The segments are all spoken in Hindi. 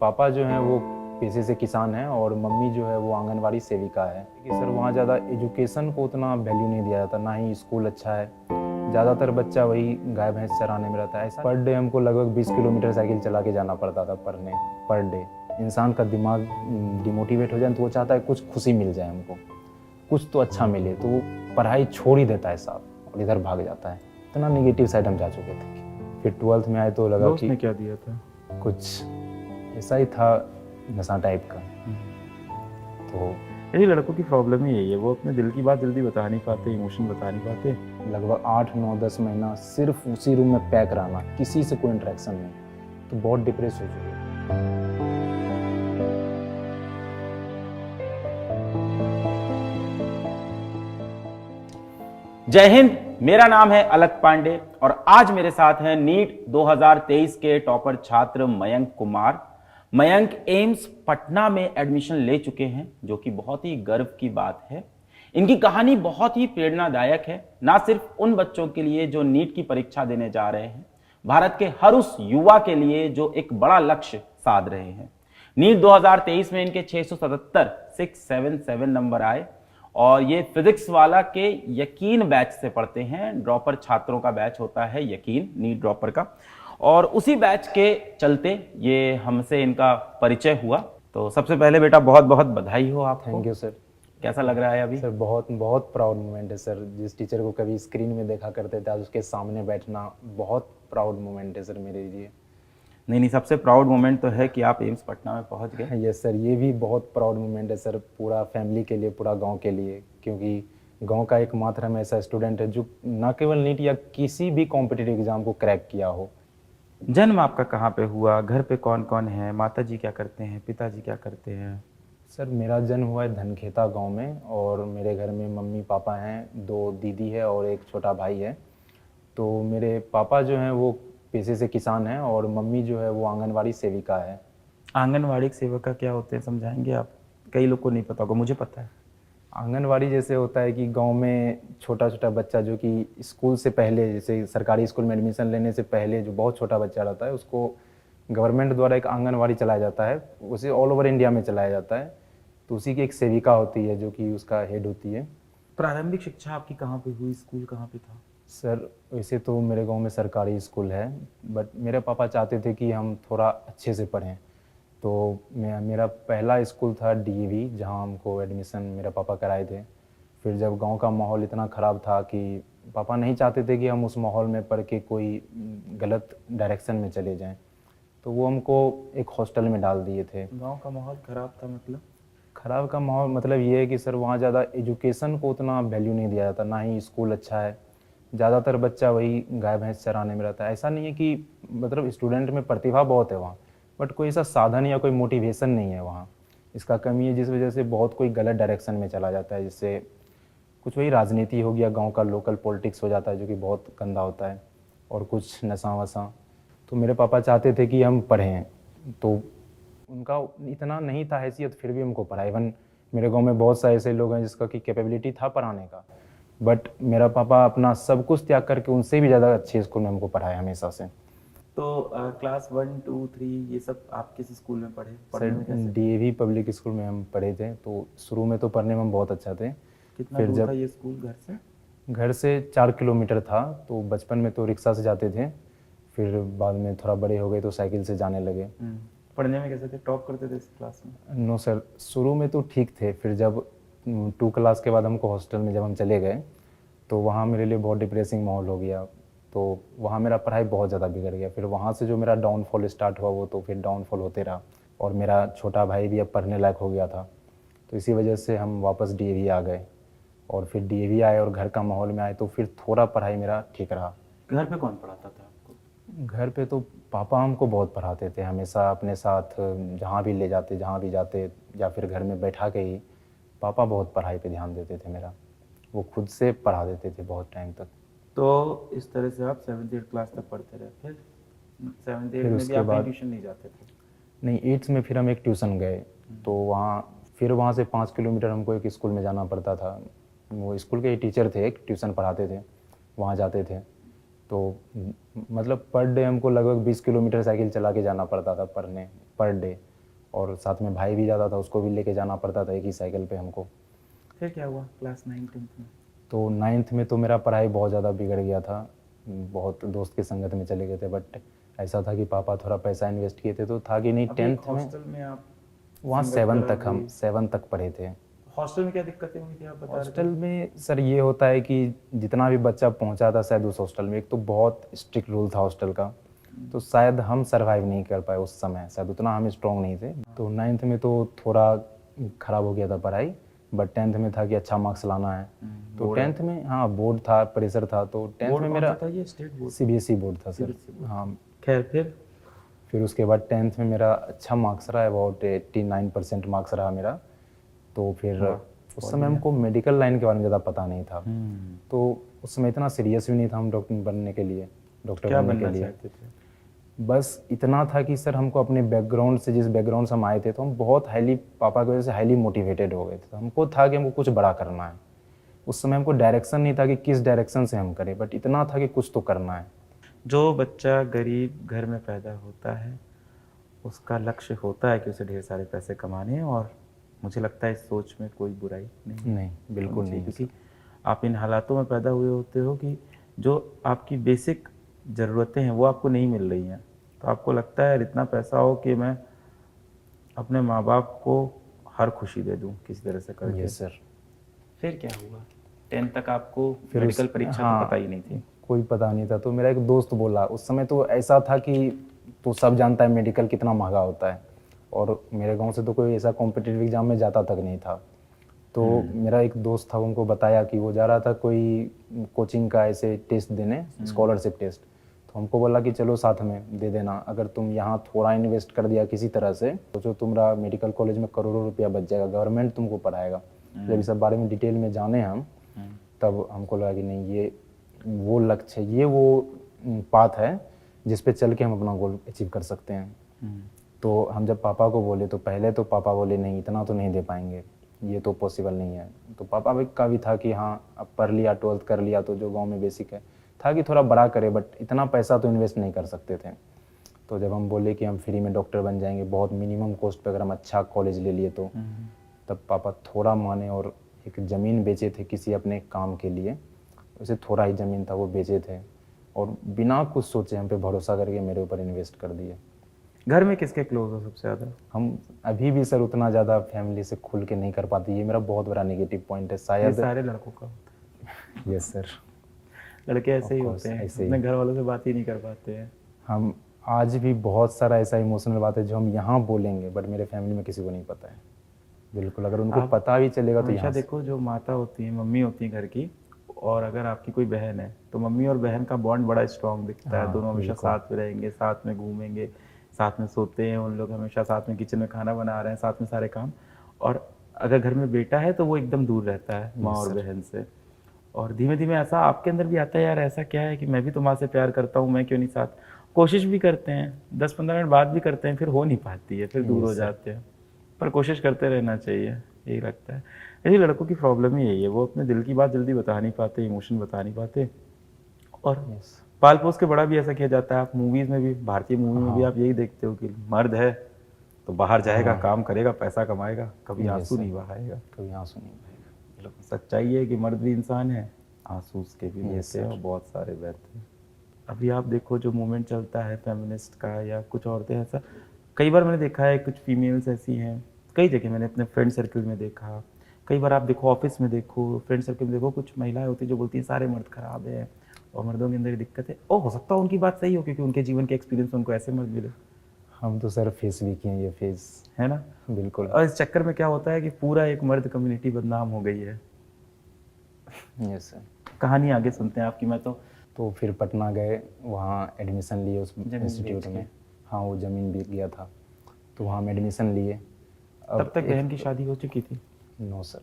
पापा जो हैं वो पेशे से किसान हैं और मम्मी जो है वो आंगनवाड़ी सेविका है कि सर वहाँ ज़्यादा एजुकेशन को उतना वैल्यू नहीं दिया जाता, ना ही स्कूल अच्छा है। ज़्यादातर बच्चा वही गाय भैंस चराने में रहता है। ऐसा पर डे हमको लगभग 20 किलोमीटर साइकिल चला के जाना पड़ता था पढ़ने। पर डे इंसान का दिमाग डिमोटिवेट हो जाए तो वो चाहता है कुछ खुशी मिल जाए हमको, कुछ तो अच्छा मिले, तो वो पढ़ाई छोड़ ही देता है साहब और इधर भाग जाता है। इतना निगेटिव साइड हम जा चुके थे। फिर 12th में आए तो लगा दोस्त कि ने क्या दिया था? कुछ ऐसा ही था, नशा टाइप का। तो यही लड़कों की प्रॉब्लम ही यही है, वो अपने दिल की बात जल्दी बता नहीं पाते, इमोशन बता नहीं पाते। लगभग 8 9 10 महीना सिर्फ उसी रूम में पैक रहना, किसी से कोई इंटरेक्शन नहीं, तो बहुत डिप्रेस हो चुके। जय हिंद। मेरा नाम है अलक पांडे और आज मेरे साथ हैं नीट 2023 के टॉपर छात्र मयंक कुमार। मयंक एम्स पटना में एडमिशन ले चुके हैं, जो कि बहुत ही गर्व की बात है। इनकी कहानी बहुत ही प्रेरणादायक है, ना सिर्फ उन बच्चों के लिए जो नीट की परीक्षा देने जा रहे हैं, भारत के हर उस युवा के लिए जो एक बड़ा लक्ष्य साध रहे हैं। नीट 2023 में इनके 677 नंबर आए और ये फिजिक्स वाला के यकीन बैच से पढ़ते हैं। ड्रॉपर छात्रों का बैच होता है यकीन, नीट ड्रॉपर का, और उसी बैच के चलते ये हमसे इनका परिचय हुआ। तो सबसे पहले बेटा बहुत बहुत बधाई हो आपको। Thank you sir. कैसा लग रहा है अभी? सर बहुत बहुत प्राउड मोमेंट है सर। जिस टीचर को कभी स्क्रीन में देखा करते थे आज उसके सामने बैठना बहुत प्राउड मोमेंट है सर मेरे लिए। नहीं, सबसे प्राउड मोमेंट तो है कि आप एम्स पटना में पहुंच गए। यस सर, ये भी बहुत प्राउड मोमेंट है सर, पूरा फैमिली के लिए, पूरा गांव के लिए, क्योंकि गांव का एकमात्र हम ऐसा स्टूडेंट है जो न केवल नीट या किसी भी कॉम्पिटिटिव एग्जाम को क्रैक किया हो। जन्म आपका कहाँ पे हुआ? घर पे कौन कौन है? माता जी क्या करते हैं? पिताजी क्या करते हैं? सर मेरा जन्म हुआ है धनखेता गांव में और मेरे घर में मम्मी पापा हैं, 2 दीदी है और एक छोटा भाई है। तो मेरे पापा जो हैं वो पेशे से किसान हैं और मम्मी जो है वो आंगनवाड़ी सेविका है। आंगनवाड़ी सेविका क्या होते हैं, समझाएंगे आप? कई लोग को नहीं पता होगा, मुझे पता है। आंगनवाड़ी जैसे होता है कि गांव में छोटा छोटा बच्चा जो कि स्कूल से पहले, जैसे सरकारी स्कूल में एडमिशन लेने से पहले जो बहुत छोटा बच्चा रहता है उसको गवर्नमेंट द्वारा एक आंगनवाड़ी चलाया जाता है, उसे ऑल ओवर इंडिया में चलाया जाता है। तो उसी की एक सेविका होती है जो कि उसका हेड होती है। प्रारंभिक शिक्षा आपकी कहाँ पे हुई? स्कूल कहाँ पे था? सर वैसे तो मेरे गांव में सरकारी स्कूल है, बट मेरे पापा चाहते थे कि हम थोड़ा अच्छे से पढ़ें। तो मेरा पहला स्कूल था डीएवी, जहां हमको एडमिशन मेरा पापा कराए थे। फिर जब गांव का माहौल इतना ख़राब था कि पापा नहीं चाहते थे कि हम उस माहौल में पढ़ के कोई गलत डायरेक्शन में चले जाएं, तो वो हमको एक हॉस्टल में डाल दिए थे। गांव का माहौल खराब था मतलब? ख़राब का माहौल मतलब ये है कि सर वहाँ ज़्यादा एजुकेशन को उतना वैल्यू नहीं दिया जाता, ना ही स्कूल अच्छा है। ज़्यादातर बच्चा वही गाय भैंस चराने में रहता है। ऐसा नहीं है कि मतलब स्टूडेंट में प्रतिभा बहुत है वहाँ, बट कोई ऐसा साधन या कोई मोटिवेशन नहीं है वहाँ। इसका कमी है, जिस वजह से बहुत कोई गलत डायरेक्शन में चला जाता है, जिससे कुछ वही राजनीति हो गया, गांव का लोकल पॉलिटिक्स हो जाता है जो कि बहुत गंदा होता है, और कुछ नशा वशा। तो मेरे पापा चाहते थे कि हम पढ़ें, तो उनका इतना नहीं था हैसियत, फिर भी हमको पढ़ा। इवन मेरे गांव में बहुत सारे ऐसे लोग हैं जिसका कि कैपेबिलिटी था पढ़ाने का, बट मेरा पापा अपना सब कुछ त्याग करके उनसे भी ज़्यादा अच्छे स्कूल में हमको पढ़ाया हमेशा से। तो क्लास 1 2 3 ये सब आप किस स्कूल में पढ़े? सर डीएवी पब्लिक स्कूल में हम पढ़े थे। तो शुरू में तो पढ़ने में हम बहुत अच्छा थे। कितना फिर दूर जब था ये स्कूल घर से? घर से 4 किलोमीटर था, तो बचपन में तो रिक्शा से जाते थे, फिर बाद में थोड़ा बड़े हो गए तो साइकिल से जाने लगे। पढ़ने में कैसे थे? टॉप करते थे इस क्लास में? नो सर, शुरू में तो ठीक थे। फिर जब 2 क्लास के बाद हमको हॉस्टल में जब हम चले गए तो वहाँ मेरे लिए बहुत डिप्रेसिंग माहौल हो गया। तो वहाँ मेरा पढ़ाई बहुत ज़्यादा बिगड़ गया। फिर वहाँ से जो मेरा डाउनफॉल स्टार्ट हुआ वो तो फिर डाउनफॉल होते रहा, और मेरा छोटा भाई भी अब पढ़ने लायक हो गया था। तो इसी वजह से हम वापस डीएवी आ गए, और फिर डीएवी आए और घर का माहौल में आए तो फिर थोड़ा पढ़ाई मेरा ठीक रहा। घर पे कौन पढ़ाता था आपको? घर पे तो पापा हमको बहुत पढ़ाते थे, हमेशा अपने साथ जहाँ भी ले जाते, जहाँ भी जाते, या फिर घर में बैठा के ही पापा बहुत पढ़ाई पे ध्यान देते थे मेरा। वो खुद से पढ़ा देते थे बहुत टाइम तक। तो इस तरह से आप 7th 8th क्लास तक पढ़ते रहे। फिर 7th 8th में भी उसके आप बाद ट्यूशन नहीं जाते थे? नहीं, 8th में फिर हम एक ट्यूशन गए, तो वहाँ से 5 किलोमीटर हमको एक स्कूल में जाना पड़ता था। वो स्कूल के टीचर थे, एक ट्यूशन पढ़ाते थे, वहाँ जाते थे। तो मतलब पर डे हमको लगभग 20 किलोमीटर साइकिल चला के जाना पड़ता था पढ़ने, पर डे। और साथ में भाई भी जाता था, उसको भी लेके जाना पड़ता था एक ही साइकिल पे हमको। फिर क्या हुआ क्लास 9-10 में? तो 9th में तो मेरा पढ़ाई बहुत ज़्यादा बिगड़ गया था, बहुत दोस्त की संगत में चले गए थे। बट ऐसा था कि पापा थोड़ा पैसा इन्वेस्ट किए थे, तो था कि नहीं 10th में हॉस्टल में आप वहाँ संगत 7 करा तक हम दी। 7 तक पढ़े थे। हॉस्टल में क्या दिक्कतें हुई थी आप बता रहे हॉस्टल में सर ये होता है कि जितना भी बच्चा पहुंचा था शायद उस हॉस्टल में, एक तो बहुत स्ट्रिक्ट रूल था हॉस्टल का, तो शायद हम सरवाइव नहीं कर पाए उस समय, शायद उतना हम स्ट्रॉन्ग नहीं थे। तो 9th में तो थोड़ा ख़राब हो गया था पढ़ाई, बट 10th में था कि अच्छा मार्क्स लाना है। तो 10th में हाँ बोर्ड था, प्रेशर था, तो 10th में मेरा था ये स्टेट बोर्ड? CBSE बोर्ड था सर। हाँ, खैर फिर उसके बाद 10th में मेरा अच्छा मार्क्स रहा, अबाउट 89% मार्क्स रहा मेरा। तो फिर उस समय हमको मेडिकल लाइन के बारे में ज़्यादा पता नहीं था, तो उस समय इतना सीरियस भी नहीं था हम डॉक्टर बनने के लिए, डॉक्टर क्या बनने बनना के लिए। चाहते थे? बस इतना था कि सर हमको अपने बैकग्राउंड से, जिस बैकग्राउंड से हम आए थे, तो हम बहुत हाईली, पापा की वजह से हाईली मोटिवेटेड हो गए थे। तो हमको था कि हमको कुछ बड़ा करना है। उस समय हमको डायरेक्शन नहीं था कि किस डायरेक्शन से हम करें, बट इतना था कि कुछ तो करना है। जो बच्चा गरीब घर में पैदा होता है उसका लक्ष्य होता है कि उसे ढेर सारे पैसे कमाने हैं, और मुझे लगता है इस सोच में कोई बुराई नहीं, बिल्कुल नहीं, क्योंकि आप इन हालातों में पैदा हुए होते हो कि जो आपकी बेसिक ज़रूरतें हैं वो आपको नहीं मिल रही हैं, तो आपको लगता है इतना पैसा हो कि मैं अपने माँ बाप को हर खुशी दे दूँ किसी तरह से करके। Yes sir. फिर क्या हुआ? 10 तक आपको फिर मेडिकल परीक्षा हाँ, तो पता ही नहीं थी? कोई पता नहीं था। तो मेरा एक दोस्त बोला, उस समय तो ऐसा था कि तो सब जानता है मेडिकल कितना महंगा होता है, और मेरे गांव से तो कोई ऐसा कॉम्पिटिटिव एग्जाम में जाता तक नहीं था। तो मेरा एक दोस्त था, उनको बताया कि वो जा रहा था कोई कोचिंग का ऐसे टेस्ट देने, स्कॉलरशिप टेस्ट। तो हमको बोला कि चलो साथ में दे देना, अगर तुम यहाँ थोड़ा इन्वेस्ट कर दिया किसी तरह से तो जो तुम्हारा मेडिकल कॉलेज में करोड़ों रुपया बच जाएगा, गवर्नमेंट तुमको पढ़ाएगा। जब इस सब बारे में डिटेल में जाने हम, तब हमको लगा कि नहीं, ये वो लक्ष्य है, ये वो पाथ है जिस पे चल के हम अपना गोल अचीव कर सकते हैं। तो हम जब पापा को बोले, तो पहले तो पापा बोले नहीं, इतना तो नहीं दे पाएंगे, ये तो पॉसिबल नहीं है। तो पापा का भी था कि हाँ अब पढ़ लिया, 12th कर लिया, तो जो गांव में बेसिक है था कि थोड़ा बड़ा करे, बट इतना पैसा तो इन्वेस्ट नहीं कर सकते थे। तो जब हम बोले कि हम फ्री में डॉक्टर बन जाएंगे बहुत मिनिमम कॉस्ट पे, अगर हम अच्छा कॉलेज ले लिए, तो तब पापा थोड़ा माने और एक ज़मीन बेचे थे किसी अपने काम के लिए। उसे थोड़ा ही ज़मीन था, वो बेचे थे, और बिना कुछ सोचे हम पे भरोसा करके मेरे ऊपर इन्वेस्ट कर दिए। घर में किसके क्लोज हो सबसे ज़्यादा? हम अभी भी सर उतना ज़्यादा फैमिली से खुल के नहीं कर पाते, ये मेरा बहुत बड़ा नेगेटिव पॉइंट है ये शायद। सारे लड़कों का होता है। Yes sir. लड़के ऐसे ही Of course, होते हैं, ऐसे ही। अपने घर वालों से बात ही नहीं कर पाते हैं। हम आज भी बहुत सारा ऐसा इमोशनल बात है जो हम यहाँ बोलेंगे, बट मेरे फैमिली में किसी को नहीं पता है। बिल्कुल, अगर उनको आप पता भी चलेगा तो हमेशा यहाँ देखो, जो माता होती है, मम्मी होती है घर की, और अगर आपकी कोई बहन है तो मम्मी और बहन का बॉन्ड बड़ा स्ट्रांग दिखता है। हाँ, दोनों हमेशा बिल्कुल। साथ में रहेंगे, साथ में घूमेंगे, साथ में सोते हैं, उन लोग हमेशा साथ में किचन में खाना बना रहे हैं, साथ में सारे काम। और अगर घर में बेटा है तो वो एकदम दूर रहता है माँ और बहन से। और धीमे धीमे ऐसा आपके अंदर भी आता है, यार ऐसा क्या है कि मैं भी तो माँ से प्यार करता हूँ, मैं क्यों नहीं साथ। कोशिश भी करते हैं, 10-15 मिनट बाद भी करते हैं, फिर हो नहीं पाती है, फिर दूर हो जाते हैं। पर कोशिश करते रहना चाहिए, यही लगता है। यही लड़कों की प्रॉब्लम ही यही है, वो अपने दिल की बात जल्दी बता नहीं पाते, इमोशन बता नहीं पाते। और पाल पोस के बड़ा भी ऐसा किया जाता है। आप मूवीज़ में भी, भारतीय मूवी में भी आप यही देखते हो कि मर्द है तो बाहर जाएगा, काम करेगा, पैसा कमाएगा, कभी आंसू नहीं बहाएगा। कभी आंसू नहीं बहेगा। सच्चाई है कि मर्द भी इंसान है, आंसू उसके भी बहते हैं और बहुत सारे बहते हैं। अभी आप देखो जो मूवमेंट चलता है फेमिनिस्ट का, या कुछ औरतें ऐसा, कई बार मैंने देखा है कुछ फीमेल्स ऐसी हैं, कई जगह मैंने अपने फ्रेंड सर्कल में देखा, कई बार आप देखो ऑफिस में देखो, फ्रेंड सर्कल में देखो, कुछ महिलाएं होती हैं जो बोलती हैं सारे मर्द खराब है और मर्दों के अंदर ये दिक्कत है। हो सकता है उनकी बात सही हो, क्योंकि उनके जीवन के एक्सपीरियंस उनको ऐसे मर्द मिले, हम तो सर फेस भी किए ये फेस, है ना। बिल्कुल। और इस चक्कर में क्या होता है कि पूरा एक मर्द कम्युनिटी बदनाम हो गई है। Yes sir. कहानी आगे सुनते हैं आपकी। मैं तो फिर पटना गए, वहाँ एडमिशन लिए उस इंस्टीट्यूट में। हाँ, वो ज़मीन बिक गया था, तो वहाँ हम एडमिशन लिए। तब तक बहन की शादी हो चुकी थी? नो सर,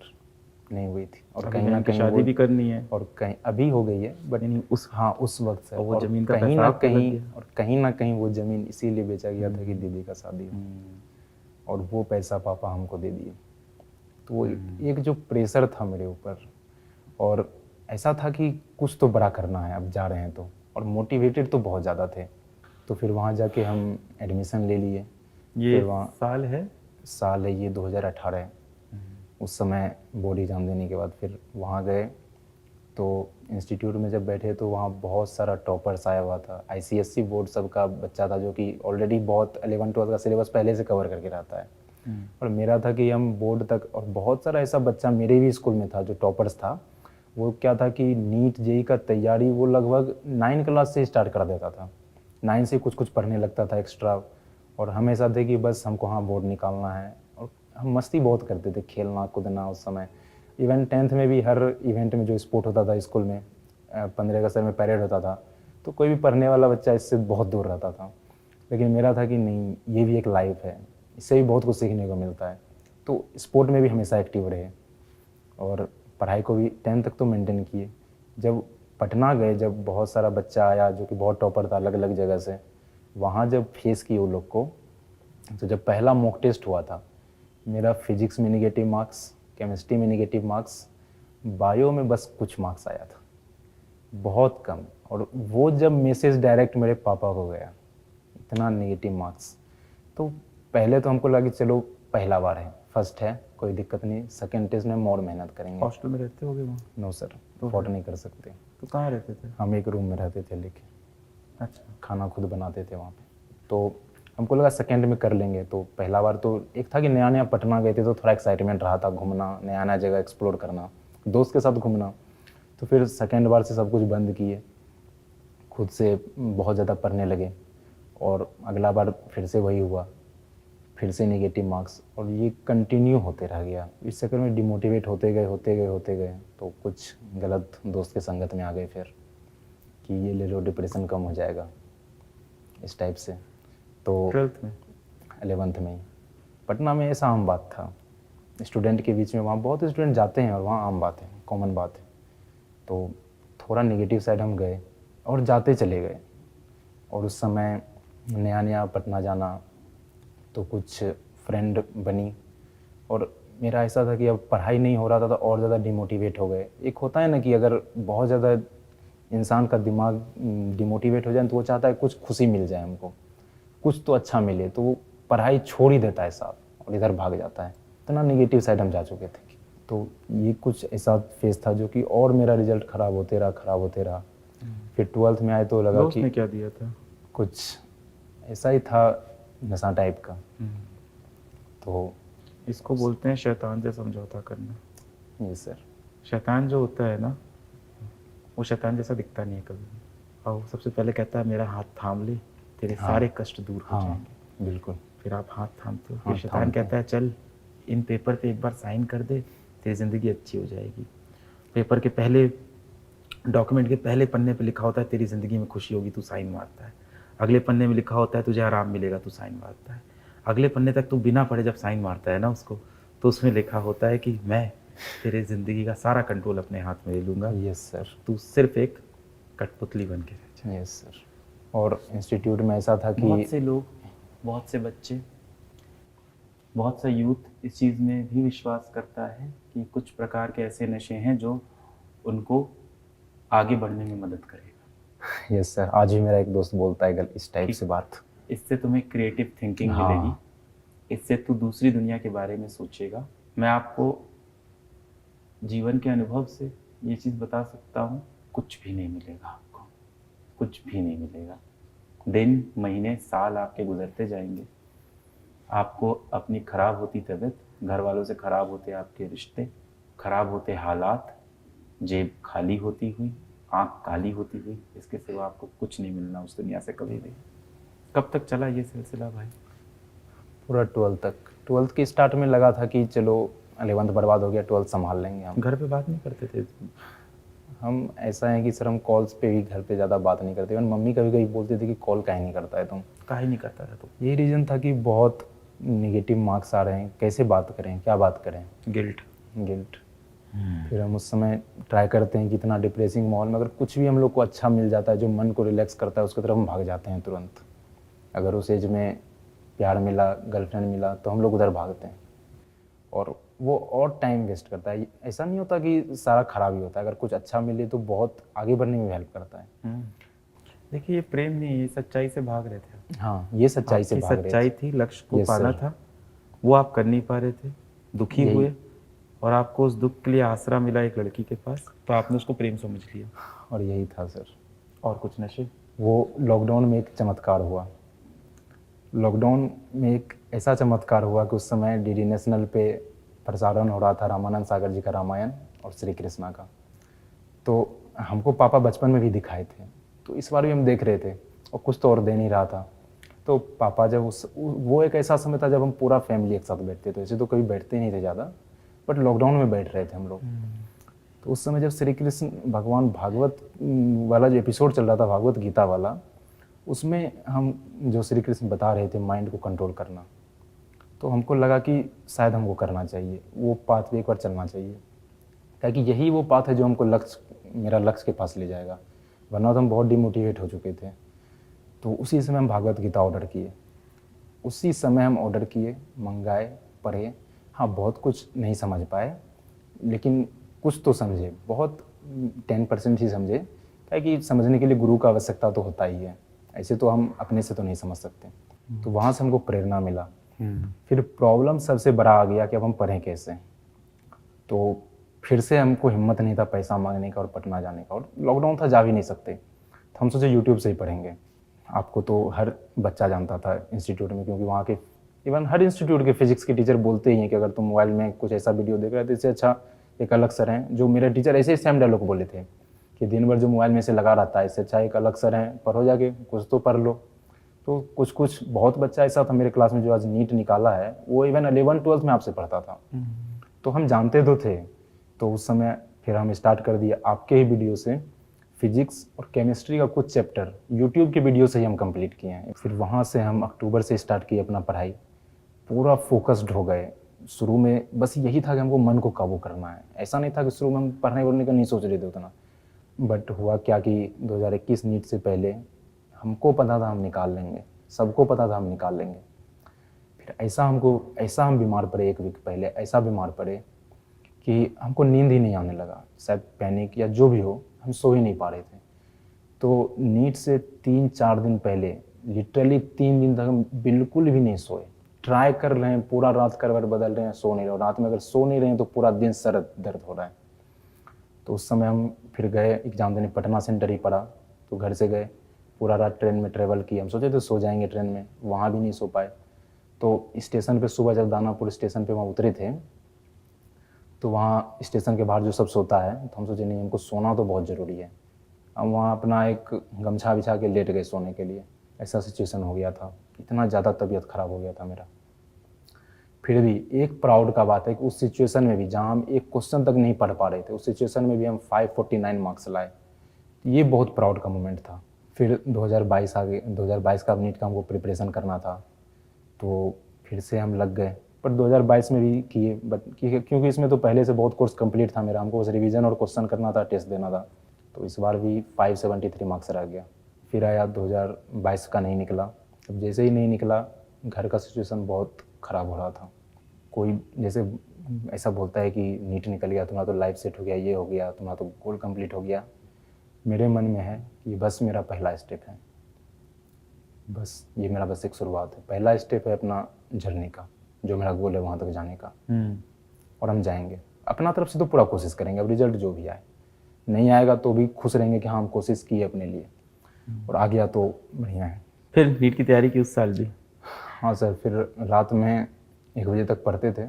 नहीं हुई थी। और अभी कहीं ना बहन की कहीं शादी भी करनी है, और कहीं अभी हो गई है, बट यानी उस हाँ उस वक्त से। और वो ज़मीन का कहीं पैसा ना आप पे लग कहीं गया। और कहीं ना कहीं वो ज़मीन इसीलिए बेचा गया था कि दीदी का शादी हो, और वो पैसा पापा हमको दे दिए। तो वो एक जो प्रेशर था मेरे ऊपर, और ऐसा था कि कुछ तो बड़ा करना है, अब जा रहे हैं तो, और मोटिवेटेड तो बहुत ज़्यादा थे। तो फिर वहाँ जाके हम एडमिशन ले लिए। ये फिर वहाँ साल है साल है ये 2018, उस समय बोर्ड एग्ज़ाम देने के बाद फिर वहाँ गए। तो इंस्टीट्यूट में जब बैठे तो वहाँ बहुत सारा टॉपर्स आया हुआ था। आईसीएसई बोर्ड सबका बच्चा था जो कि ऑलरेडी बहुत 11-12 का सिलेबस पहले से कवर करके रहता है। और मेरा था कि हम बोर्ड तक, और बहुत सारा ऐसा बच्चा मेरे भी स्कूल में था जो टॉपर्स था। वो क्या था कि नीट जेई का तैयारी वो लगभग 9 क्लास से स्टार्ट कर देता था, 9 से कुछ कुछ पढ़ने लगता था एक्स्ट्रा। और हमेशा थे कि बस हमको हाँ बोर्ड निकालना है। और हम मस्ती बहुत करते थे, खेलना कूदना उस समय। इवन 10th में भी हर इवेंट में जो स्पोर्ट होता था स्कूल में, 15 अगस्त में परेड होता था, तो कोई भी पढ़ने वाला बच्चा इससे बहुत दूर रहता था। लेकिन मेरा था कि नहीं, ये भी एक लाइफ है, इससे भी बहुत कुछ सीखने को मिलता है। तो स्पोर्ट में भी हमेशा एक्टिव रहे और पढ़ाई को भी 10th तक तो मेंटेन किए। जब पटना गए, जब बहुत सारा बच्चा आया जो कि बहुत टॉपर था अलग अलग जगह से, वहाँ जब फेस किए वो लोग को, तो जब पहला मॉक टेस्ट हुआ था, मेरा फिजिक्स में निगेटिव मार्क्स, केमिस्ट्री में निगेटिव मार्क्स, बायो में बस कुछ मार्क्स आया था, बहुत कम। और वो जब मैसेज डायरेक्ट मेरे पापा को गया, इतना निगेटिव मार्क्स, तो पहले तो हमको लगा कि चलो पहला बार है, फर्स्ट है, कोई दिक्कत नहीं, सेकंड टेस्ट में और मेहनत करेंगे। हॉस्टल में रहते होगे वहाँ? नो सर, अफोर्ड नहीं कर सकते। तो कहाँ रहते थे? हम एक रूम में रहते थे लेके, अच्छा। खाना खुद बनाते थे वहाँ पे। तो हमको लगा सेकंड में कर लेंगे। तो पहला बार तो एक था कि नया नया पटना गए थे तो थोड़ा एक्साइटमेंट रहा था, घूमना, नया नया जगह एक्सप्लोर करना, दोस्त के साथ घूमना। तो फिर सेकंड बार से सब कुछ बंद किए, खुद से बहुत ज़्यादा पढ़ने लगे। और अगला बार फिर से वही हुआ, फिर से नेगेटिव मार्क्स, और ये कंटिन्यू होते रह गया। इस चक्कर में डिमोटिवेट होते गए। तो कुछ गलत दोस्त के संगत में आ गए फिर कि ये ले लो डिप्रेशन कम हो जाएगा, इस टाइप से। तो 12th में? 11th में ही पटना में ऐसा आम बात था स्टूडेंट के बीच में, वहाँ बहुत स्टूडेंट जाते हैं और वहाँ आम बात है, कॉमन बात है। तो थोड़ा नेगेटिव साइड हम गए और जाते चले गए। और उस समय नया नया पटना जाना, तो कुछ फ्रेंड बनी। और मेरा ऐसा था कि अब पढ़ाई नहीं हो रहा था तो और ज़्यादा डिमोटिवेट हो गए। एक होता है ना कि अगर बहुत ज़्यादा इंसान का दिमाग डिमोटिवेट हो जाए तो वो चाहता है कुछ खुशी मिल जाए हमको, कुछ तो अच्छा मिले, तो वो पढ़ाई छोड़ ही देता है साथ और इधर भाग जाता है। इतना नेगेटिव साइड हम जा चुके थे। तो ये कुछ ऐसा फेज था जो कि और मेरा रिजल्ट ख़राब होते रहा। फिर 12th में आए तो लगा दोस्त कि ने क्या दिया था? कुछ ऐसा ही था, नशा टाइप का। तो इसको बोलते हैं शैतान से समझौता करना। ये सर, शैतान जो होता है ना, वो शैतान जैसा दिखता नहीं है कभी। और वो सबसे पहले कहता है मेरा हाथ थाम ले, तेरे सारे कष्ट दूर हो हाँ जाएंगे। बिल्कुल। फिर आप हाथ थामते हो, हाथ फिर शैतान थामते कहता है चल इन पेपर पे एक बार साइन कर दे, तेरी ज़िंदगी अच्छी हो जाएगी। पेपर के पहले, डॉक्यूमेंट के पहले पन्ने पे लिखा होता है तेरी ज़िंदगी में खुशी होगी, तू साइन मारता है। अगले पन्ने में लिखा होता है तुझे आराम मिलेगा, तू साइन मारता है। अगले पन्ने तक तू बिना पढ़े जब साइन मारता है ना उसको, तो उसमें लिखा होता है कि मैं तेरे ज़िंदगी का सारा कंट्रोल अपने हाथ में ले लूँगा, यस सर, तू सिर्फ एक कठपुतली बन के रह जा। Yes sir. और इंस्टीट्यूट में ऐसा था कि बहुत से लोग, बहुत से बच्चे, बहुत सा यूथ इस चीज़ में भी विश्वास करता है कि कुछ प्रकार के ऐसे नशे हैं जो उनको आगे बढ़ने में मदद करेगा। यस सर, आज भी मेरा एक दोस्त बोलता है इस टाइप से बात। इससे तुम्हें क्रिएटिव थिंकिंग हाँ। मिलेगी, इससे तू दूसरी दुनिया के बारे में सोचेगा। मैं आपको जीवन के अनुभव से ये चीज़ बता सकता हूँ, कुछ भी नहीं मिलेगा आपको, कुछ भी नहीं मिलेगा। दिन, महीने, साल आपके गुजरते जाएंगे, आपको अपनी ख़राब होती तबीयत, घर वालों से ख़राब होते आपके रिश्ते, ख़राब होते हालात, जेब खाली होती हुई, आँख काली होती हुई, इसके सिवा आपको कुछ नहीं मिलना उस दुनिया से कभी भी। कब तक चला ये सिलसिला भाई? पूरा 12th तक। 12th के स्टार्ट में लगा था कि चलो 11th बर्बाद हो गया, 12th संभाल लेंगे हम। घर पे बात नहीं करते थे? हम ऐसा है कि सर हम कॉल्स पे भी घर पे ज़्यादा बात नहीं करते। मम्मी कभी कभी बोलती थी कि कॉल काहे नहीं करता है तुम। काहे नहीं करता था तो? यही रीज़न था कि बहुत नेगेटिव मार्क्स आ रहे हैं, कैसे बात करें, क्या बात करें, गिल्ट। फिर हम उस समय ट्राई करते हैं कि इतना डिप्रेसिंग माहौल में अगर कुछ भी हम लोग को अच्छा मिल जाता है जो मन को रिलैक्स करता है, उसकी तरफ हम भाग जाते हैं तुरंत। अगर उस एज में प्यार मिला, गर्लफ्रेंड मिला, तो हम लोग उधर भागते हैं और वो और टाइम वेस्ट करता है। ऐसा नहीं होता कि सारा खराब ही होता है, अगर कुछ अच्छा मिले तो बहुत आगे बढ़ने में हेल्प करता है। देखिए, ये प्रेम नहीं, ये सच्चाई से भाग रहे थे। हाँ, ये सच्चाई से आपकी भाग रहे सच्चाई थे। थी, लक्ष्य को Yes, पाना sir. था, वो आप कर नहीं पा रहे थे, दुखी यही। हुए, और आपको उस दुख के लिए आसरा मिला एक लड़की के पास, तो आपने उसको प्रेम समझ लिया। और यही था सर। और कुछ नशे? वो लॉकडाउन में एक चमत्कार हुआ। लॉकडाउन में एक ऐसा चमत्कार हुआ कि उस समय डीडी नेशनल पे प्रसारण हो रहा था रामानंद सागर जी का रामायण और श्री कृष्णा का। तो हमको पापा बचपन में भी दिखाए थे, तो इस बार भी हम देख रहे थे और कुछ तो और दे नहीं रहा था। तो पापा जब वो एक ऐसा समय था जब हम पूरा फैमिली एक साथ बैठते थे। वैसे तो कभी बैठते नहीं थे ज़्यादा, बट लॉकडाउन में बैठ रहे थे हम लोग। तो उस समय जब श्री कृष्ण भगवान भागवत वाला जो एपिसोड चल रहा था, भागवत गीता वाला, उसमें हम जो श्री कृष्ण बता रहे थे माइंड को कंट्रोल करना, तो हमको लगा कि शायद हमको करना चाहिए, वो पाथ पे एक बार चलना चाहिए, ताकि यही वो पाथ है जो हमको मेरा लक्ष्य के पास ले जाएगा। वरना तो हम बहुत डिमोटिवेट हो चुके थे। तो उसी समय हम भागवत गीता ऑर्डर किए, उसी समय हम ऑर्डर किए, मंगाए, पढ़े। हाँ, बहुत कुछ नहीं समझ पाए, लेकिन कुछ तो समझे, बहुत 10% ही समझे, ताकि समझने के लिए गुरु का आवश्यकता तो होता ही है। ऐसे तो हम अपने से तो नहीं समझ सकते। तो वहाँ से हमको प्रेरणा मिला। फिर प्रॉब्लम सबसे बड़ा आ गया कि अब हम पढ़ें कैसे। तो फिर से हमको हिम्मत नहीं था पैसा मांगने का और पटना जाने का, और लॉकडाउन था, जा भी नहीं सकते। तो हम सोचे यूट्यूब से ही पढ़ेंगे। आपको तो हर बच्चा जानता था इंस्टीट्यूट में, क्योंकि वहाँ के इवन हर इंस्टीट्यूट के फिजिक्स के टीचर बोलते ही हैं कि अगर तुम मोबाइल में कुछ ऐसा वीडियो देख रहे हो तो इससे अच्छा एक अलग सर हैं। जो मेरे टीचर ऐसे ही सेम डायलॉग बोले थे कि दिन भर जो मोबाइल में से लगा रहता है, इससे अच्छा एक अलग सर हैं, पढ़ो जाके, कुछ तो पढ़ लो। तो कुछ बहुत बच्चा ऐसा था मेरे क्लास में जो आज नीट निकाला है, वो इवन 11-12 में आपसे पढ़ता था। तो हम जानते तो थे। तो उस समय फिर हम स्टार्ट कर दिया आपके ही वीडियो से, फिजिक्स और केमिस्ट्री का कुछ चैप्टर यूट्यूब के वीडियो से ही हम कंप्लीट किए हैं। फिर वहाँ से हम अक्टूबर से स्टार्ट किए अपना पढ़ाई, पूरा फोकस्ड हो गए। शुरू में बस यही था कि हमको मन को काबू करना है। ऐसा नहीं था कि शुरू में हम पढ़ने वढ़ने का नहीं सोच रहे थे उतना, बट हुआ क्या कि 2021 नीट से पहले हमको पता था हम निकाल लेंगे, सबको पता था हम निकाल लेंगे। फिर ऐसा हम बीमार पड़े, 1 वीक पहले ऐसा बीमार पड़े कि हमको नींद ही नहीं आने लगा, शायद पैनिक या जो भी हो, हम सो ही नहीं पा रहे थे। तो नीट से 3-4 दिन पहले लिटरली 3 दिन तक हम बिल्कुल भी नहीं सोए। ट्राई कर रहे हैं, पूरा रात करवट बदल रहे हैं, सो नहीं रहे। रात में अगर सो नहीं रहे हैं तो पूरा दिन सर दर्द हो रहा है। तो उस समय हम फिर गए एग्ज़ाम देने, पटना सेंटर ही पड़ा। तो घर से गए, पूरा रात ट्रेन में ट्रेवल किया। हम सोचे थे सो जाएंगे ट्रेन में, वहाँ भी नहीं सो पाए। तो स्टेशन पे सुबह जब दानापुर स्टेशन पे वहाँ उतरे थे, तो वहाँ स्टेशन के बाहर जो सब सोता है, तो हम सोचे नहीं, हमको सोना तो बहुत ज़रूरी है। हम वहाँ अपना एक गमछा बिछा के लेट गए सोने के लिए। ऐसा सिचुएशन हो गया था, इतना ज़्यादा तबीयत ख़राब हो गया था मेरा। फिर भी एक प्राउड का बात है कि उस सिचुएशन में भी, जहाँ हम एक क्वेश्चन तक नहीं पढ़ पा रहे थे, उस सिचुएशन में भी हम 549 मार्क्स लाए। ये बहुत प्राउड का मोमेंट था। फिर 2022 आ गए। 2022 का नीट का हमको प्रिपरेशन करना था, तो फिर से हम लग गए। पर 2022 में भी किए, बट क्योंकि इसमें तो पहले से बहुत कोर्स कंप्लीट था मेरा, हमको बस रिवीजन और क्वेश्चन करना था, टेस्ट देना था। तो इस बार भी 573 मार्क्स रह गया। फिर आया 2022 का, नहीं निकला। अब जैसे ही नहीं निकला, घर का सिचुएशन बहुत ख़राब हो रहा था। कोई जैसे ऐसा बोलता है कि नीट निकल गया, तुम्हारा तो लाइफ सेट हो गया, ये हो गया, तुम्हारा तो गोल कंप्लीट हो गया। मेरे मन में है कि बस मेरा पहला स्टेप है, बस ये मेरा बस एक शुरुआत है, पहला स्टेप है अपना जर्नी का, जो मेरा गोल है वहाँ तक जाने का। और हम जाएंगे, अपना तरफ से तो पूरा कोशिश करेंगे। अब रिजल्ट जो भी आए, नहीं आएगा तो भी खुश रहेंगे कि हाँ हम कोशिश की है अपने लिए, और आ गया तो बढ़िया है। फिर नीट की तैयारी की उस साल भी? हाँ सर, फिर रात में 1 बजे तक पढ़ते थे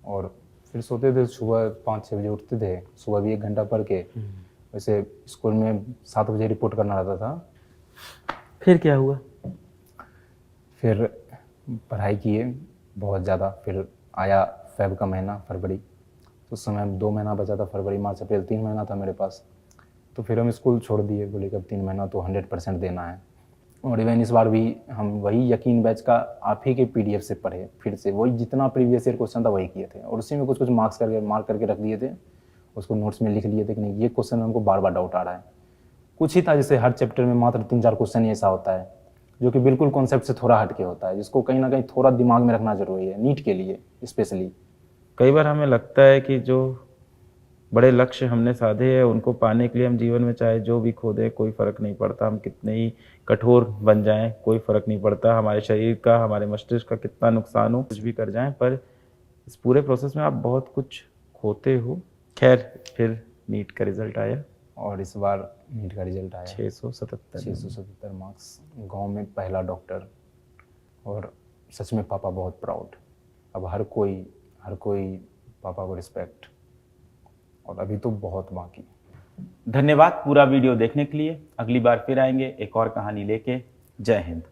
और फिर सोते थे। सुबह 5-6 बजे उठते थे, सुबह भी 1 घंटा पढ़ के। वैसे स्कूल में 7 बजे रिपोर्ट करना रहता था। फिर क्या हुआ? फिर पढ़ाई किए बहुत ज़्यादा। फिर आया फेब का महीना, फरवरी। तो उस समय 2 महीना बचा था, फरवरी, मार्च, अप्रैल, 3 महीना था मेरे पास। तो फिर हम स्कूल छोड़ दिए, बोले कि अब 3 महीना तो 100% देना है। और इवन इस बार भी हम वही यकीन बैच का आप ही के PDF से पढ़े, फिर से वही जितना प्रीवियस ईयर क्वेश्चन था वही किए थे, और उसी में कुछ मार्क करके रख दिए थे। उसको नोट्स में लिख लिए थे कि नहीं, ये क्वेश्चन में हमको बार बार डाउट आ रहा है। कुछ ही था, जैसे हर चैप्टर में मात्र 3-4 क्वेश्चन ही ऐसा होता है जो कि बिल्कुल कॉन्सेप्ट से थोड़ा हट के होता है, जिसको कहीं ना कहीं थोड़ा दिमाग में रखना जरूरी है, नीट के लिए स्पेशली। कई बार हमें लगता है कि जो बड़े लक्ष्य हमने साधे हैं, उनको पाने के लिए हम जीवन में चाहे जो भी खो दें कोई फ़र्क नहीं पड़ता, हम कितने ही कठोर बन जाएं कोई फ़र्क नहीं पड़ता, हमारे शरीर का हमारे मस्तिष्क का कितना नुकसान हो, कुछ भी कर जाएं, पर इस पूरे प्रोसेस में आप बहुत कुछ खोते हो। खैर फिर नीट का रिजल्ट आया, और इस बार नीट का रिजल्ट आया 677 मार्क्स, गांव में पहला डॉक्टर, और सच में पापा बहुत प्राउड। अब हर कोई पापा को रिस्पेक्ट, और अभी तो बहुत बाकी। धन्यवाद पूरा वीडियो देखने के लिए। अगली बार फिर आएंगे एक और कहानी लेके। जय हिंद।